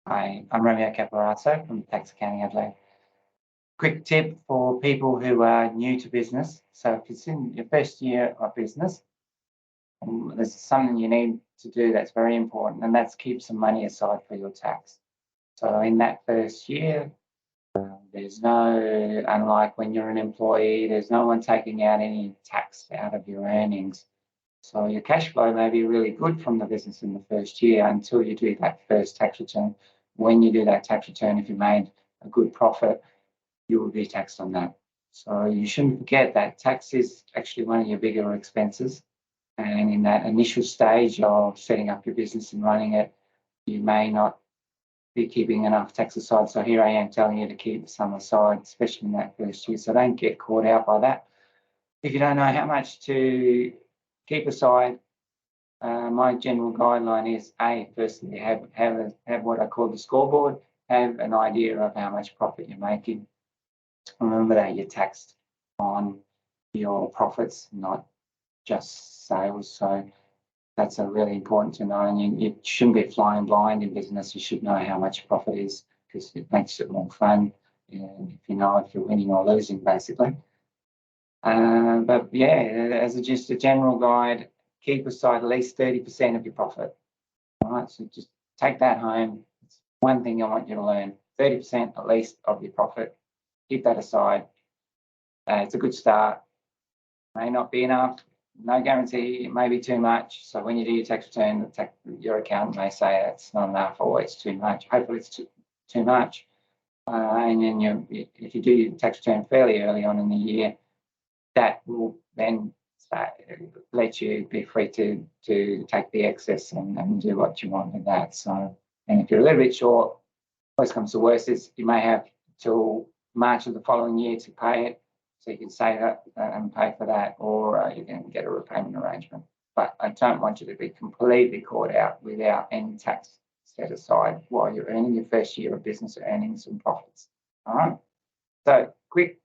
Hi, I'm Romeo Caporazzo from Tax Accounting Adelaide. Quick tip for people who are new to business. So if it's in your first year of business, there's something you need to do that's very important, and that's keep some money aside for your tax. So in that first year, there's no, unlike when you're an employee, there's no one taking out any tax out of your earnings. So your cash flow may be really good from the business in the first year until you do that first tax return. When you do that tax return, if you made a good profit, you will be taxed on that. So you shouldn't forget that tax is actually one of your bigger expenses. And in that initial stage of setting up your business and running it, you may not be keeping enough tax aside. So here I am telling you to keep some aside, especially in that first year. So don't get caught out by that. If you don't know how much to keep aside, my general guideline is firstly, have what I call the scoreboard, have an idea of how much profit you're making. Remember that you're taxed on your profits, not just sales. So that's a really important to know. And you shouldn't be flying blind in business. You should know how much profit is because it makes it more fun. And if you know if you're winning or losing, basically. But yeah, as just a general guide, keep aside at least 30% of your profit. All right, so just take that home. It's one thing I want you to learn: 30% at least of your profit. Keep that aside. It's a good start. May not be enough. No guarantee. It may be too much. So when you do your tax return, your accountant may say it's not enough or it's too much. Hopefully, it's too much. And then if you do your tax return fairly early on in the year, that will then let you be free to take the excess and do what you want with that. So, and if you're a little bit short, worst comes to worst is you may have till March of the following year to pay it. So you can save it and pay for that, or you can get a repayment arrangement. But I don't want you to be completely caught out without any tax set aside while you're earning your first year of business earnings and profits. All right. So quick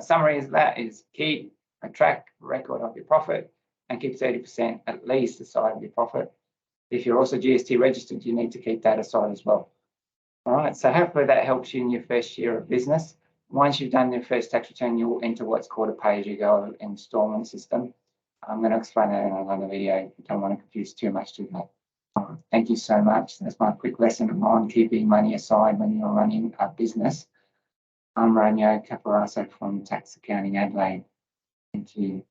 summary is that is keep a track record of your profit and keep 30% at least aside of your profit. If you're also GST registered, you need to keep that aside as well. All right, so hopefully that helps you in your first year of business. Once you've done your first tax return, you'll enter what's called a pay-as-you-go installment system. I'm going to explain that in another video. I don't want to confuse too much to that. Thank you so much. That's my quick lesson on keeping money aside when you're running a business. I'm Romeo Caporazzo from Tax Accounting Adelaide. Thank you.